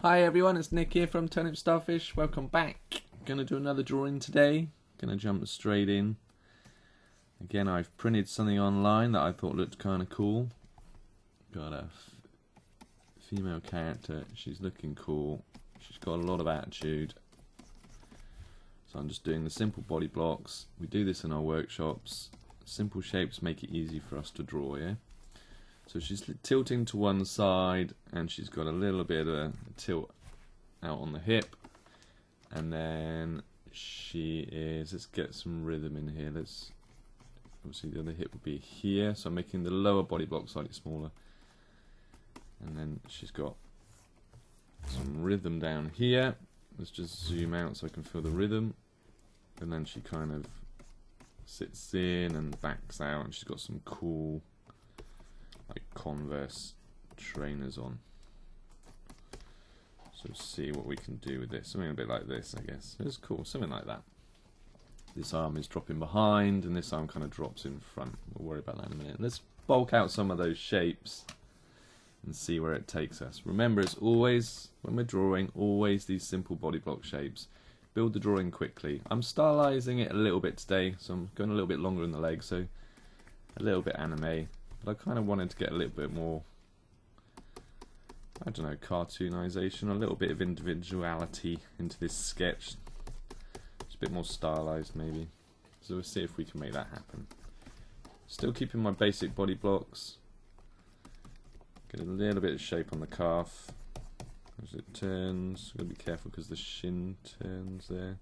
Hi everyone, it's Nick here from Turnip Starfish. Welcome back. Gonna do another drawing today. Gonna jump straight in. Again, I've printed something online that I thought looked kind of cool. Got a female character. She's looking cool. She's got a lot of attitude. So I'm just doing the simple body blocks. We do this in our workshops. Simple shapes make it easy for us to draw, yeah? So she's tilting to one side and she's got a little bit of a tilt out on the hip. And then she is, let's get some rhythm in here. Obviously the other hip will be here. So I'm making the lower body block slightly smaller. And then she's got some rhythm down here. Let's just zoom out so I can feel the rhythm. And then she kind of sits in and backs out and she's got some cool like Converse trainers on. So see what we can do with this. Something a bit like this, I guess. It's cool, something like that. This arm is dropping behind and this arm kind of drops in front. We'll worry about that in a minute. Let's bulk out some of those shapes and see where it takes us. Remember, it's always, when we're drawing, always these simple body block shapes. Build the drawing quickly. I'm stylizing it a little bit today, so I'm going a little bit longer in the leg, so a little bit anime. But I kind of wanted to get a little bit more, I don't know, cartoonization, a little bit of individuality into this sketch. Just a bit more stylized maybe. So we'll see if we can make that happen. Still keeping my basic body blocks. Get a little bit of shape on the calf. As it turns, I've got to be careful because the shin turns there.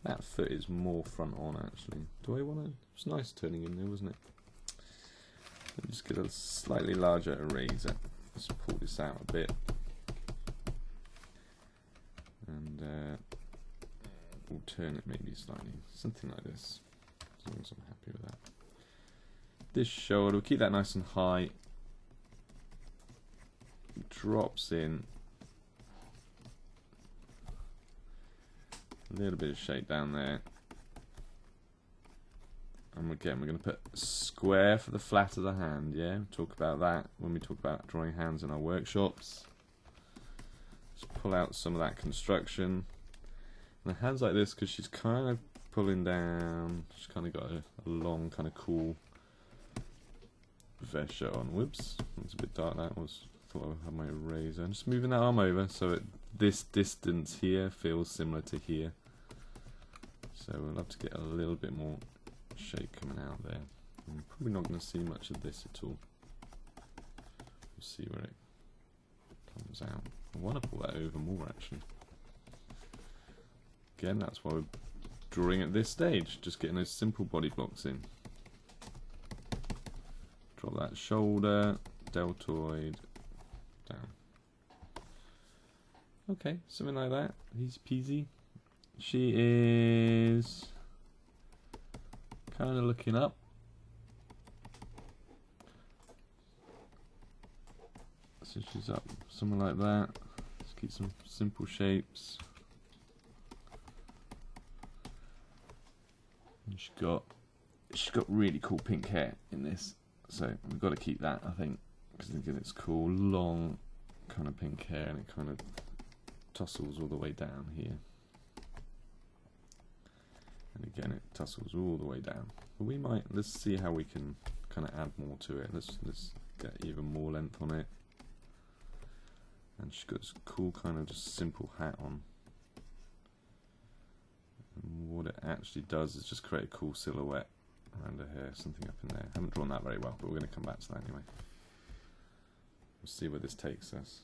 That foot is more front on actually. Do I want to? It's nice turning in there, wasn't it? Let me just get a slightly larger eraser. Let's pull this out a bit. And we'll turn it maybe slightly. Something like this. As long as I'm happy with that. This shoulder, we'll keep that nice and high. Drops in. A little bit of shape down there. And again, we're going to put square for the flat of the hand, yeah? We'll talk about that when we talk about drawing hands in our workshops. Just pull out some of that construction. And the hands like this, because she's kind of pulling down, she's kind of got a long, kind of cool vest shirt on. Whoops, it's a bit dark, that was. Thought I would have my eraser. I'm just moving that arm over so this distance here feels similar to here. So we'll have to get a little bit more shape coming out there. I'm probably not going to see much of this at all. We'll see where it comes out. I want to pull that over more actually. Again, that's why we're drawing at this stage, just getting those simple body blocks in. Drop that shoulder, deltoid, down. Okay, something like that. Easy peasy. She is kind of looking up. So she's up, something like that. Let's keep some simple shapes. And she's got really cool pink hair in this, so we've got to keep that, I think, because again it's cool, long kind of pink hair, and it kind of tussles all the way down here. And again, it tussles all the way down. But we might, let's see how we can kind of add more to it. Let's get even more length on it. And she's got this cool kind of just simple hat on. And what it actually does is just create a cool silhouette around her hair, something up in there. I haven't drawn that very well, but we're going to come back to that anyway. We'll see where this takes us.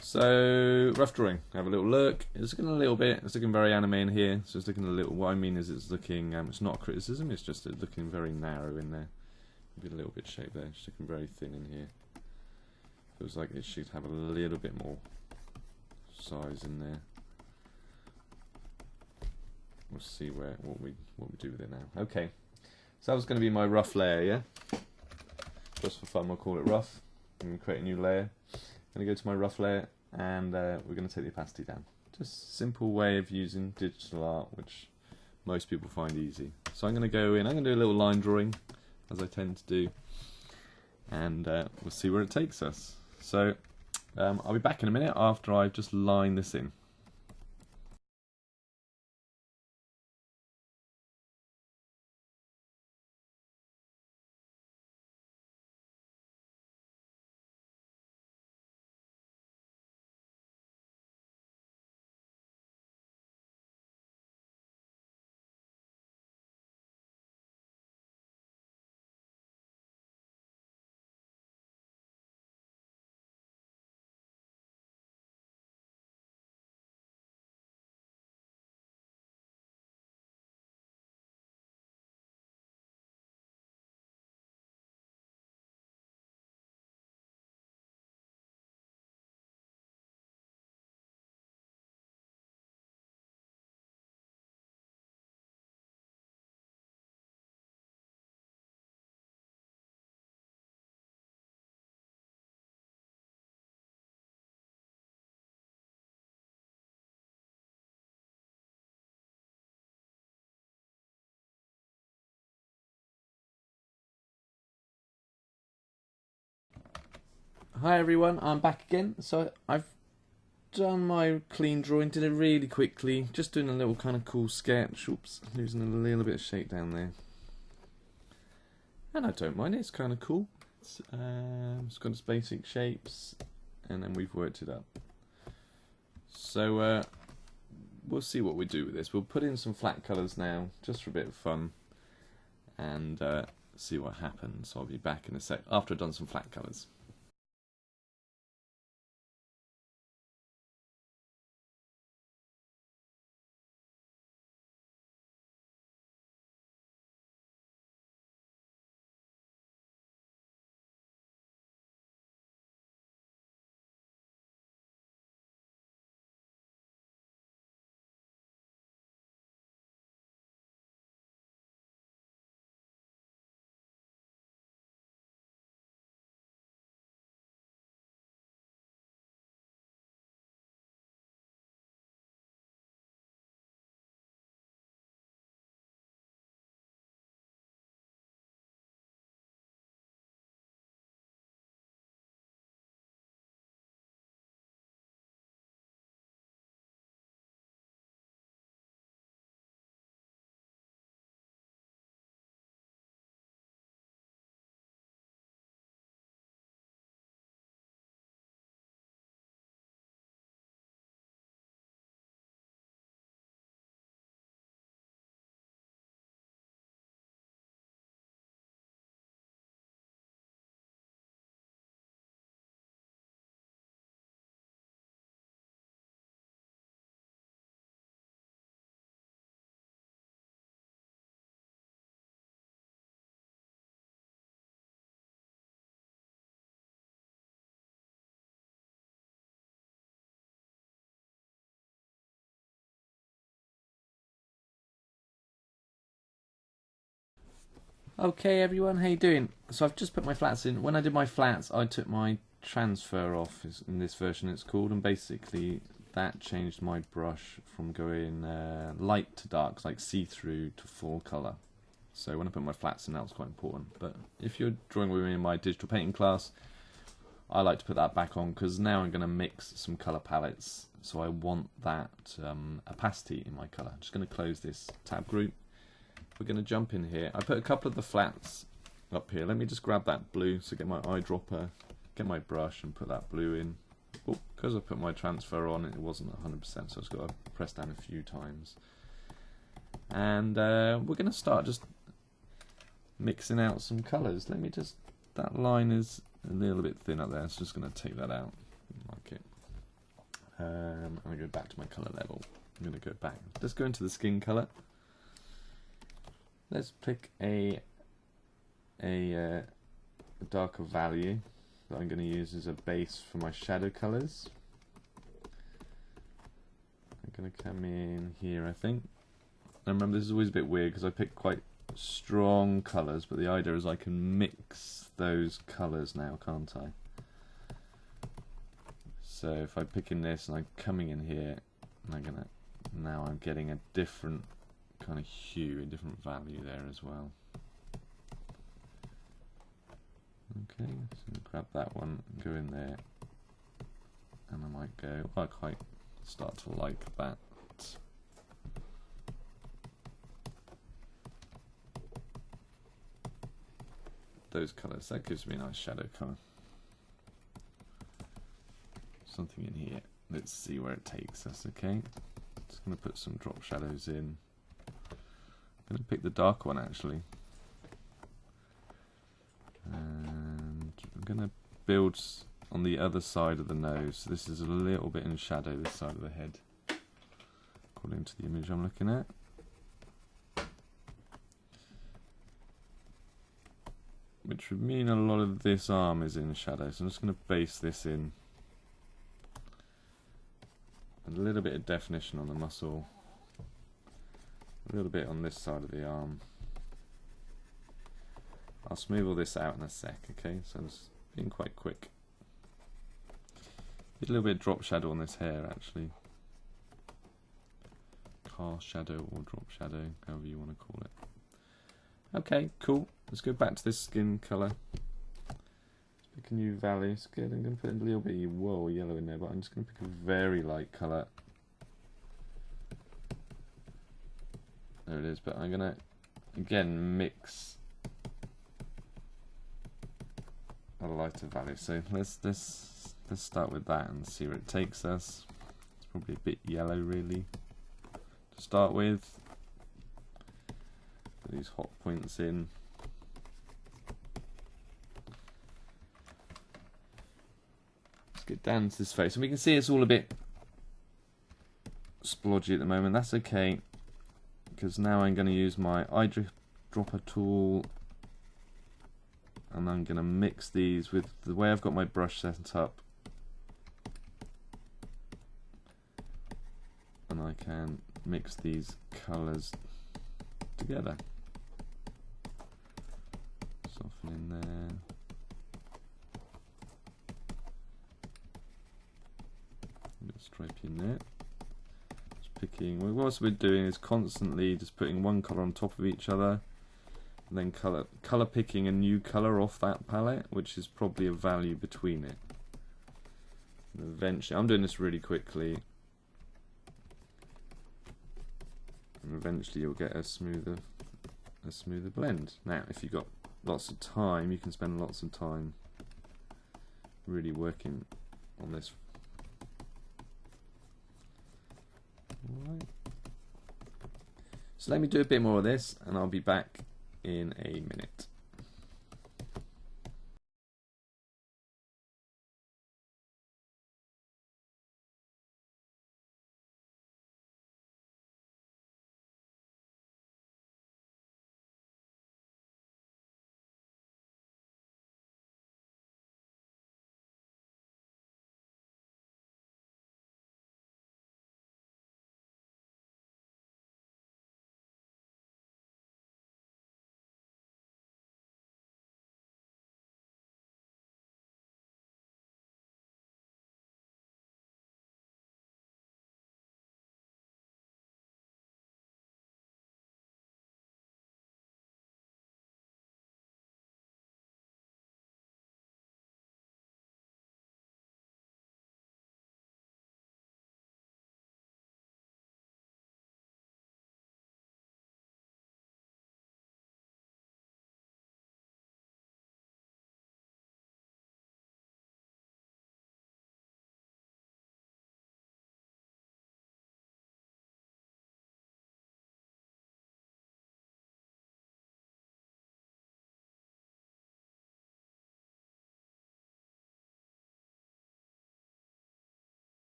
So, rough drawing. Have a little look. It's looking a little bit, it's looking very anime in here. So it's looking a little, what I mean is it's looking, it's not criticism, it's just looking very narrow in there. Maybe a little bit shape there. It's looking very thin in here. Feels like it should have a little bit more size in there. We'll see what we do with it now. Okay, so that was going to be my rough layer, yeah? Just for fun, we'll call it rough. I'm going to create a new layer. I'm going to go to my rough layer and we're going to take the opacity down. Just simple way of using digital art, which most people find easy. So I'm going to go in, I'm going to do a little line drawing, as I tend to do, and we'll see where it takes us. So I'll be back in a minute after I've just lined this in. Hi everyone, I'm back again. So I've done my clean drawing, did it really quickly, just doing a little kind of cool sketch. Oops, losing a little bit of shape down there. And I don't mind it, it's kind of cool. It's got its basic shapes, and then we've worked it up. So we'll see what we do with this. We'll put in some flat colours now, just for a bit of fun, and see what happens. So I'll be back in a sec after I've done some flat colours. Okay everyone, how you doing? So I've just put my flats in. When I did my flats, I took my transfer off, in this version it's called, and basically that changed my brush from going light to dark, like see-through, to full colour. So when I put my flats in, that was quite important. But if you're drawing with me in my digital painting class, I like to put that back on, because now I'm going to mix some colour palettes, so I want that opacity in my colour. I'm just going to close this tab group. We're going to jump in here. I put a couple of the flats up here. Let me just grab that blue, so get my eyedropper, get my brush and put that blue in. Because I put my transfer on, it wasn't 100%, so I've just got to press down a few times. And we're going to start just mixing out some colours. Let me just, that line is a little bit thin up there, so I'm just going to take that out. Like it. I'm going to go back to my colour level. I'm going to go back. Let's go into the skin colour. Let's pick a darker value that I'm going to use as a base for my shadow colours. I'm going to come in here, I think. Now remember, this is always a bit weird because I pick quite strong colours, but the idea is I can mix those colours now, can't I? So if I pick in this and I'm coming in here, and now I'm getting a different kind of hue, a different value there as well. Okay, so grab that one, go in there, And I might go, I quite start to like that. Those colours, that gives me a nice shadow colour. Something in here. Let's see where it takes us, okay? Just going to put some drop shadows in. I'm going to pick the dark one actually. And I'm going to build on the other side of the nose. So this is a little bit in shadow, this side of the head, according to the image I'm looking at. Which would mean a lot of this arm is in shadow. So I'm just going to base this in. A little bit of definition on the muscle. A little bit on this side of the arm. I'll smooth all this out in a sec, okay? So I'm just being quite quick. A little bit of drop shadow on this hair, actually. Cast shadow or drop shadow, however you want to call it. Okay, cool. Let's go back to this skin colour. Let's pick a new value. It's good. I'm going to put a little bit of yellow in there, but I'm just going to pick a very light colour. There it is, but I'm going to, again, mix a lighter value. So let's start with that and see where it takes us. It's probably a bit yellow, really, to start with. Put these hot points in. Let's get down to this face, and we can see it's all a bit splodgy at the moment. That's okay, because now I'm going to use my eyedropper tool, and I'm going to mix these with the way I've got my brush set up, and I can mix these colours together. Soften in there. A bit of stripe in there. Just picking. Well, what we're doing is constantly just putting one colour on top of each other, and then colour picking a new colour off that palette, which is probably a value between it. And eventually, I'm doing this really quickly, and eventually you'll get a smoother blend. Now, if you've got lots of time, you can spend lots of time really working on this. Alright. So let me do a bit more of this, and I'll be back in a minute.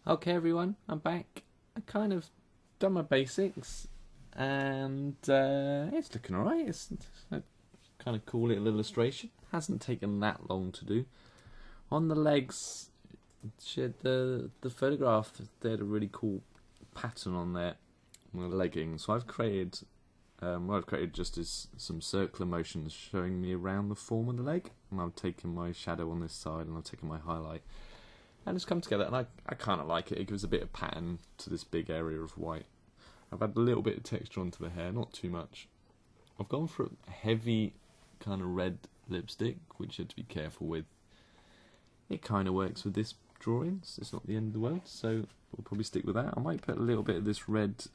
Okay everyone, I'm back. I kind of done my basics and it's looking alright. It's a kind of cool little illustration. Hasn't taken that long to do. On the legs, the photograph, they had a really cool pattern on there on the leggings. So I've created what I've created just is some circular motions showing me around the form of the leg, and I've taken my shadow on this side and I've taken my highlight and it's come together, and I kind of like it. It gives a bit of pattern to this big area of white. I've had a little bit of texture onto the hair, not too much. I've gone for a heavy kind of red lipstick, which you have to be careful with. It kind of works with this drawing, so it's not the end of the world, so we'll probably stick with that. I might put a little bit of this red,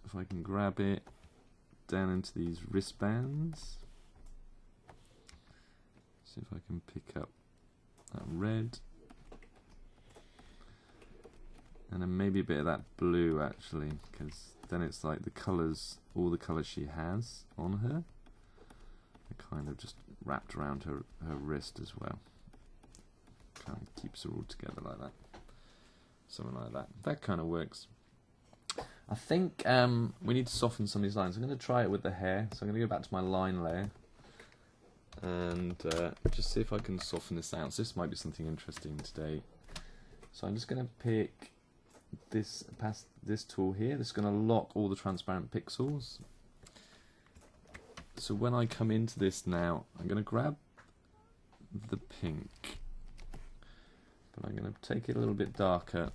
if I can grab it, down into these wristbands. See if I can pick up that red. And then maybe a bit of that blue actually, because then it's like the colours, all the colours she has on her, are kind of just wrapped around her wrist as well. Kind of keeps her all together like that. Something like that. That kind of works. I think we need to soften some of these lines. I'm going to try it with the hair, so I'm going to go back to my line layer and just see if I can soften this out. So this might be something interesting today. So I'm just going to pick this past this tool here. This is going to lock all the transparent pixels. So when I come into this now, I'm going to grab the pink, but I'm going to take it a little bit darker,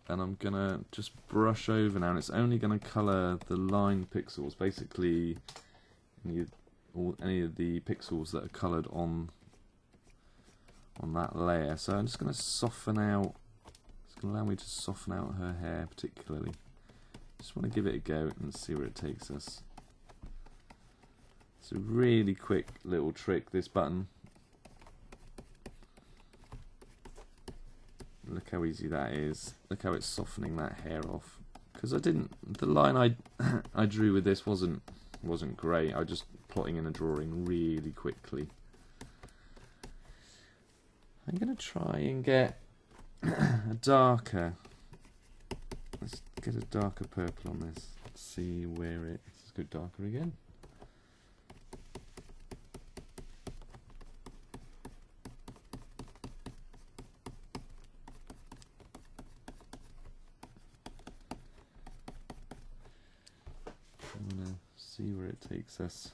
and I'm going to just brush over now, and it's only going to colour the line pixels, basically any of the pixels that are coloured on that layer. So I'm just going to soften out. It's going to allow me to soften out her hair particularly. Just want to give it a go and see where it takes us. It's a really quick little trick, this button. Look how easy that is. Look how it's softening that hair off. Because the line I drew with this wasn't great. I was just plotting in a drawing really quickly. I'm going to try and get a darker. Let's get a darker purple on this. Let's see where let's go darker again. I'm gonna see where it takes us.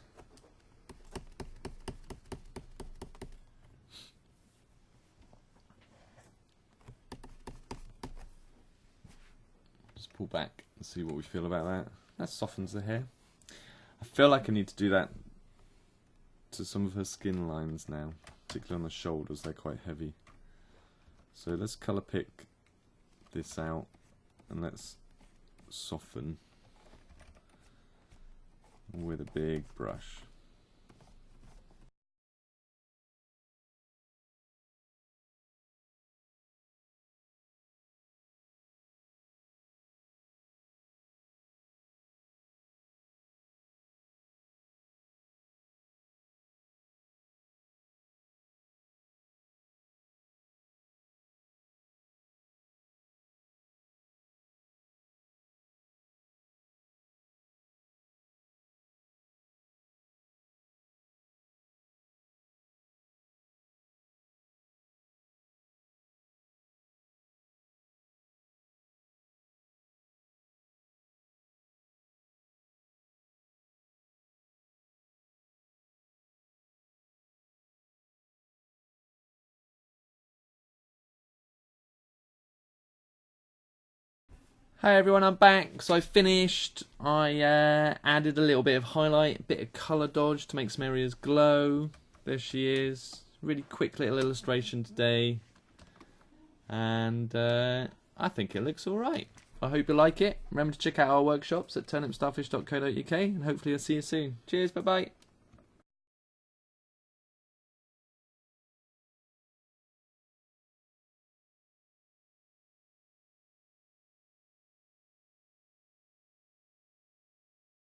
Just pull back and see what we feel about that. That softens the hair. I feel like I need to do that to some of her skin lines now, particularly on the shoulders. They're quite heavy. So let's colour pick this out and let's soften with a big brush. Hi everyone, I'm back. So I finished. I added a little bit of highlight, a bit of colour dodge to make some areas glow. There she is. Really quick little illustration today. And I think it looks alright. I hope you like it. Remember to check out our workshops at turnipstarfish.co.uk and hopefully I'll see you soon. Cheers, bye bye.